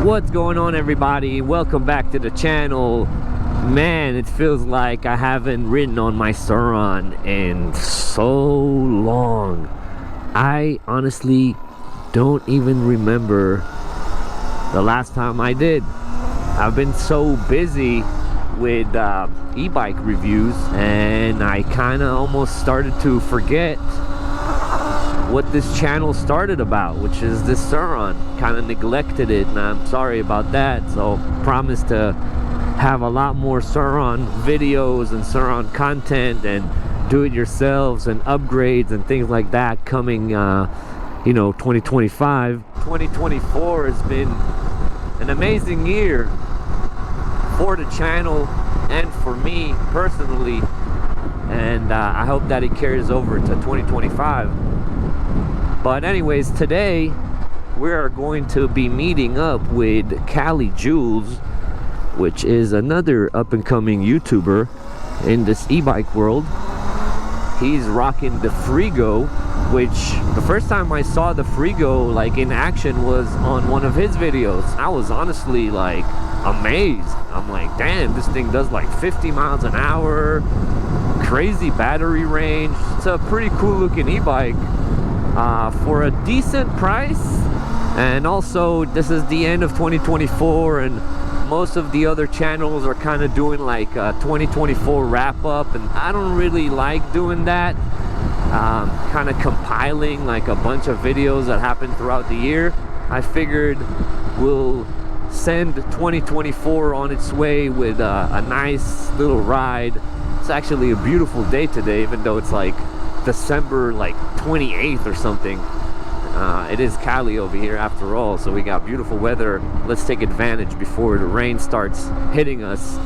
What's going on, everybody? Welcome back to the channel. Man, it feels like I haven't ridden on my Surron in so long. I honestly don't even remember the last time I did. I've been so busy with e-bike reviews, and I kind of almost started to forget what this channel started about, which is this Surron. Kind of neglected it, and I'm sorry about that. So promise to have a lot more Surron videos and Surron content and do-it-yourselves and upgrades and things like that coming 2025. 2024 has been an amazing year for the channel and for me personally, and I hope that it carries over to 2025. But anyways, today we are going to be meeting up with Cali Jules, which is another up-and-coming YouTuber in this e-bike world. He's rocking the Freego, which the first time I saw the Freego like in action was on one of his videos. I was honestly like amazed. I'm like, damn, this thing does like 50 miles an hour, crazy battery range. It's a pretty cool looking e-bike for a decent price. And also, this is the end of 2024, and most of the other channels are kind of doing like a 2024 wrap up, and I don't really like doing that. Kind of compiling like a bunch of videos that happened throughout the year. I figured we'll send 2024 on its way with a nice little ride. It's actually a beautiful day today, even though it's like December like 28th or something. It is Cali over here after all, so we got beautiful weather. Let's take advantage before the rain starts hitting us.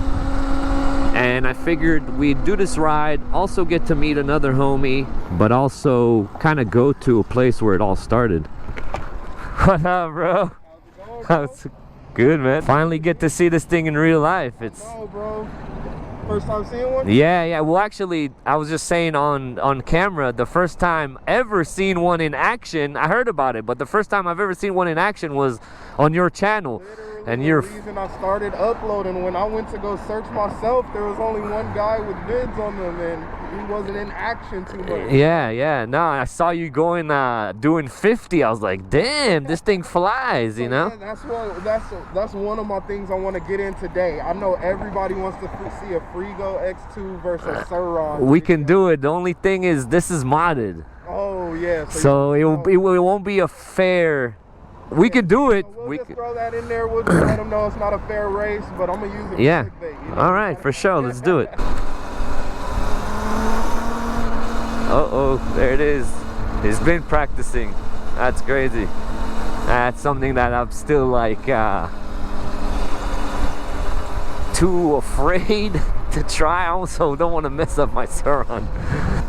And I figured we'd do this ride, also get to meet another homie, but also kind of go to a place where it all started. What up, bro? How's it going, good, man. Finally get to see this thing in real life. It's bro. First time seeing one? Yeah. Well, actually, I was just saying on camera, the first time ever seen one in action, I heard about it, but the first time I've ever seen one in action was on your channel. Literally, and the reason I started uploading, when I went to go search myself, there was only one guy with vids on them, and he wasn't in action too much. Yeah. No, I saw you going doing 50. I was like, damn, this thing flies, you know? Yeah, that's one of my things I want to get in today. I know everybody wants to see a Freego X2 versus sur-ron. We can do it. The only thing is, this is modded. Oh yeah. So it won't be a fair. We can do it. We'll just throw that in there. We'll just let them know it's not a fair race, but I'm gonna use it. Yeah. For clickbait, you know? All right, for sure. Let's do it. Uh-oh, there it is. He's been practicing. That's crazy. That's something that I'm still like too afraid to try. I also don't want to mess up my Surron.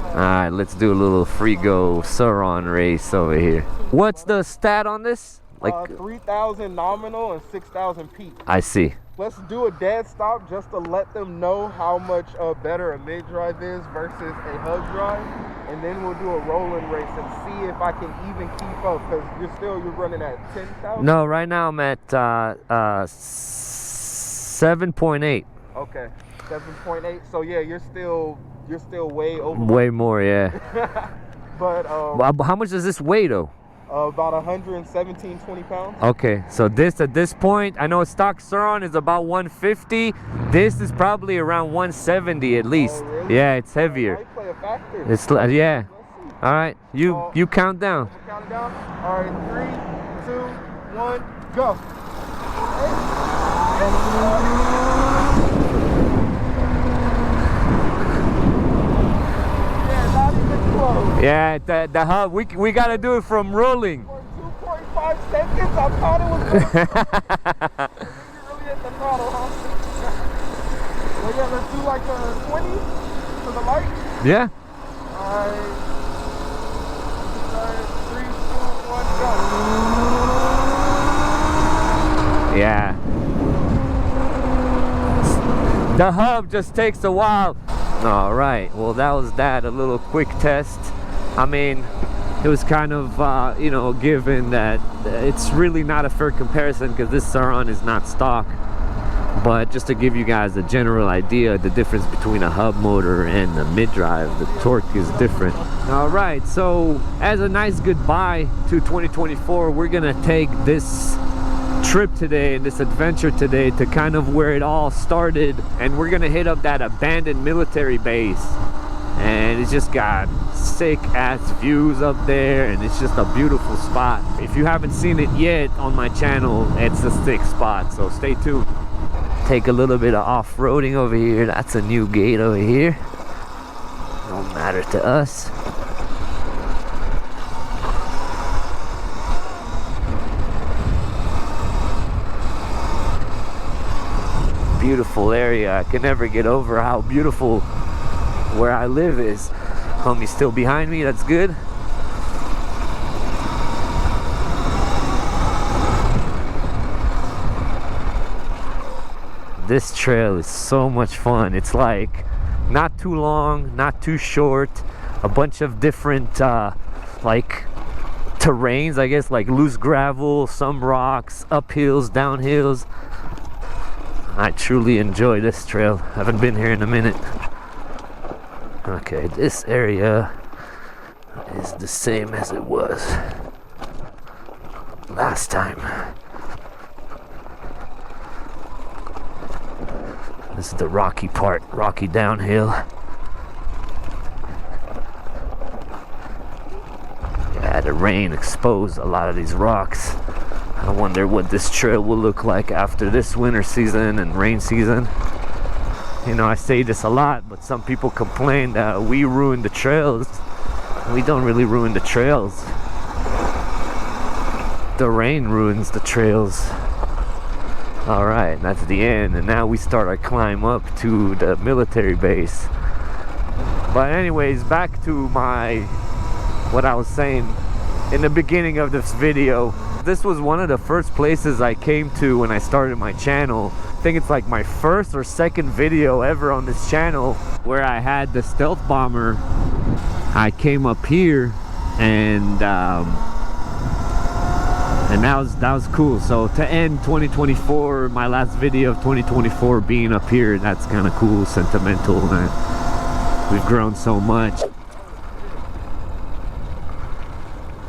Alright, let's do a little Freego Surron race over here. What's the stat on this? Like 3,000 nominal and 6,000 peak. I see. Let's do a dead stop just to let them know how much better a mid-drive is versus a hub drive, and then we'll do a rolling race and see if I can even keep up, because you're running at 10,000? No, right now I'm at 7.8. Okay, 7.8. So yeah, you're still way over. Way more, yeah. But how much does this weigh though? About 117, 20 pounds. Okay, so this at this point, I know stock Surron is about 150. This is probably around 170 at least. Oh, really? Yeah, it's heavier. Might play a factor. It's yeah. All right, you count down. Count down. All right, 3, 2, 1, go. Yeah, the hub, we gotta do it from rolling. For 2.5 seconds, I thought it was going. You really hit the throttle, huh? Well, yeah, let's do like a 20 for the light. Yeah. Alright. 3, 2, 1, go. Yeah. The hub just takes a while. All right, well that was a little quick test. I mean, it was kind of you know, given that it's really not a fair comparison because this Surron is not stock. But just to give you guys a general idea, the difference between a hub motor and a mid-drive, the torque is different. All right, so as a nice goodbye to 2024, we're gonna take this trip today and this adventure today to kind of where it all started, and we're gonna hit up that abandoned military base. And it's just got sick ass views up there, and it's just a beautiful spot. If you haven't seen it yet on my channel, it's a sick spot, so stay tuned. Take a little bit of off-roading over here. That's a new gate over here. Don't matter to us. Beautiful area. I can never get over how beautiful where I live is. Homie's still behind me, that's good. This trail is so much fun. It's like not too long, not too short, a bunch of different like terrains, I guess, like loose gravel, some rocks, uphills, downhills. I truly enjoy this trail. Haven't been here in a minute. Okay, this area is the same as it was last time. This is the rocky part, rocky downhill. Yeah, the rain exposed a lot of these rocks. I wonder what this trail will look like after this winter season and rain season. You know, I say this a lot, but some people complain that we ruin the trails. We don't really ruin the trails. The rain ruins the trails. All right, that's the end, and now we start our climb up to the military base. But anyways, back to what I was saying in the beginning of this video. This was one of the first places I came to when I started my channel. I think it's like my first or second video ever on this channel where I had the stealth bomber. I came up here and that was cool. So to end 2024, my last video of 2024 being up here, that's kind of cool, sentimental, and we've grown so much.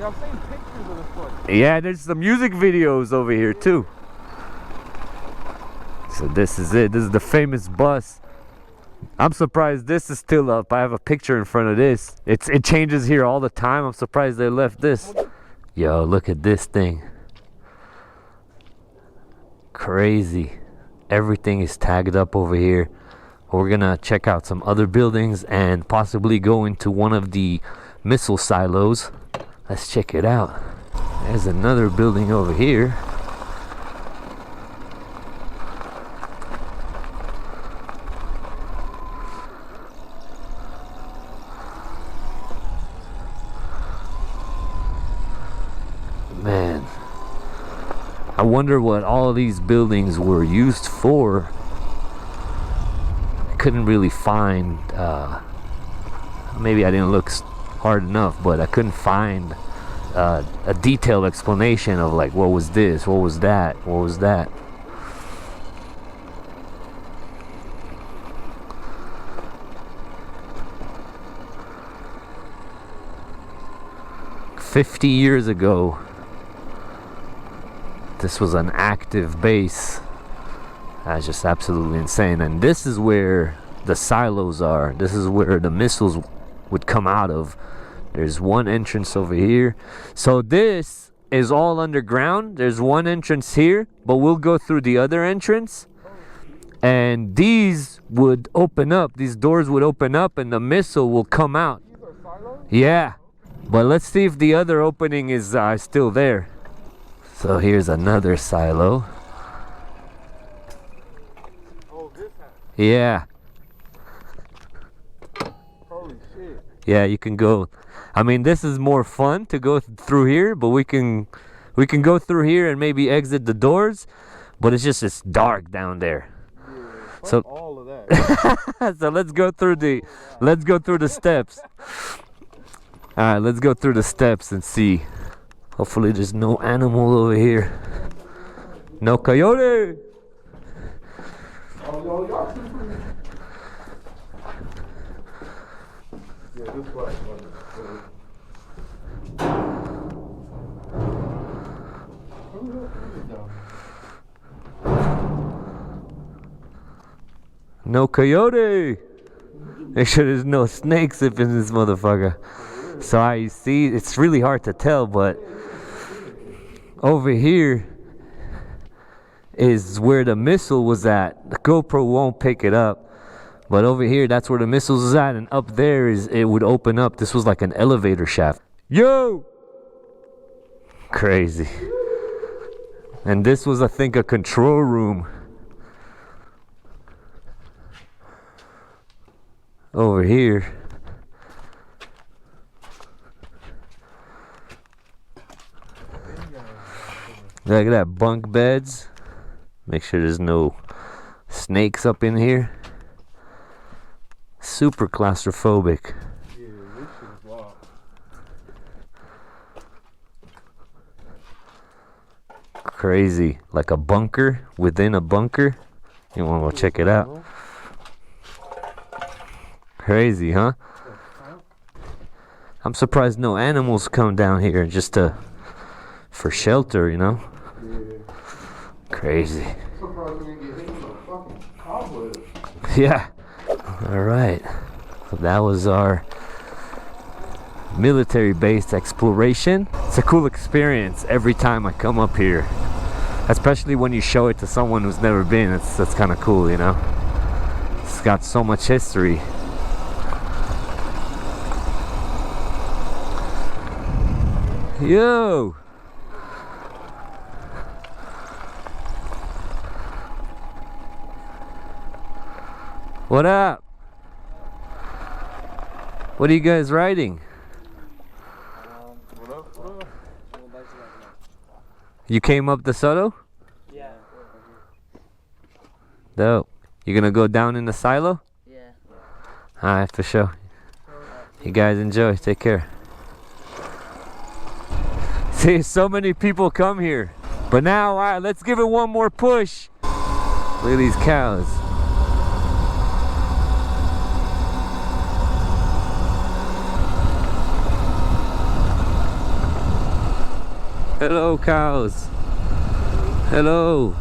Yeah, I've seen pictures of this place. Yeah, there's some music videos over here too. So this is it. This is the famous bus. I'm surprised this is still up. I have a picture in front of this. It changes here all the time. I'm surprised they left this. Yo, look at this thing. Crazy. Everything is tagged up over here. We're gonna check out some other buildings and possibly go into one of the missile silos. Let's check it out. There's another building over here. Man, I wonder what all of these buildings were used for. I couldn't really find, maybe I didn't look hard enough, but I couldn't find a detailed explanation of like, what was this, what was that, what was that. "50 years ago, this was an active base." That's just absolutely insane. And this is where the silos are. This is where the missiles would come out of. There's one entrance over here. So this is all underground. There's one entrance here, but we'll go through the other entrance. And these would open up. These doors would open up and the missile will come out. These are silos? Yeah. But let's see if the other opening is still there. So here's another silo. Oh, this has. Yeah. Holy shit. Yeah, you can go. I mean, this is more fun to go through here, but we can go through here and maybe exit the doors, but it's dark down there. Yeah, So all of that. so let's go through the steps. Alright, let's go through the steps and see. Hopefully there's no animal over here. No coyote! No coyote! Make sure there's no snakes up in this motherfucker. So I see, it's really hard to tell, but over here is where the missile was at. The GoPro won't pick it up, but over here, that's where the missile was at, and up there is, it would open up. This was like an elevator shaft. Yo! Crazy. And this was, I think, a control room. Over here. Look at that, bunk beds. Make sure there's no snakes up in here. Super claustrophobic. Yeah, this shit is wild. Crazy. Like a bunker within a bunker. You want to go check it out? Crazy, huh? I'm surprised no animals come down here just for shelter, you know? Yeah. Crazy. Surprised we didn't get hit with a fucking cobweb. Yeah. Alright. So that was our military-based exploration. It's a cool experience every time I come up here. Especially when you show it to someone who's never been. That's kind of cool, you know? It's got so much history. Yo! What up? What are you guys riding? What up? What up? You came up the Soto? Yeah. Dope. You gonna go down in the silo? Yeah. Alright, for sure. You guys enjoy. Take care. See, so many people come here. But now, alright, let's give it one more push. Look at these cows. Hello, cows. Hello.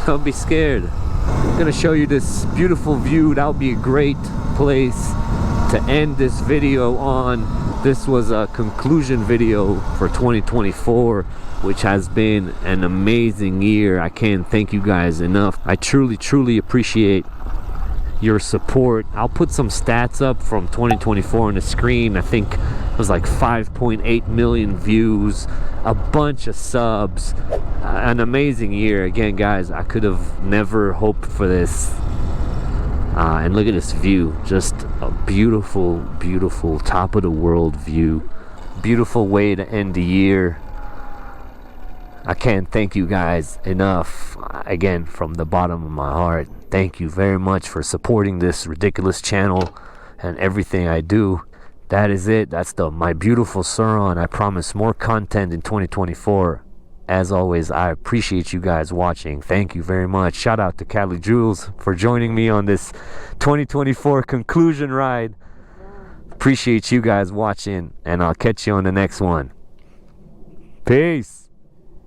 Don't be scared. I'm gonna show you this beautiful view. That would be a great place to end this video on. This was a conclusion video for 2024, which has been an amazing year. I can't thank you guys enough. I truly appreciate your support. I'll put some stats up from 2024 on the screen. I think it was like 5.8 million views, a bunch of subs, an amazing year. Again, guys, I could have never hoped for this. And look at this view, just a beautiful top of the world view. Beautiful way to end the year. I can't thank you guys enough. Again, from the bottom of my heart, thank you very much for supporting this ridiculous channel and everything I do. That is it. That's my beautiful sur-ron. I promise more content in 2024. As always, I appreciate you guys watching. Thank you very much. Shout out to Cali Jules for joining me on this 2024 conclusion ride. Appreciate you guys watching, and I'll catch you on the next one. Peace.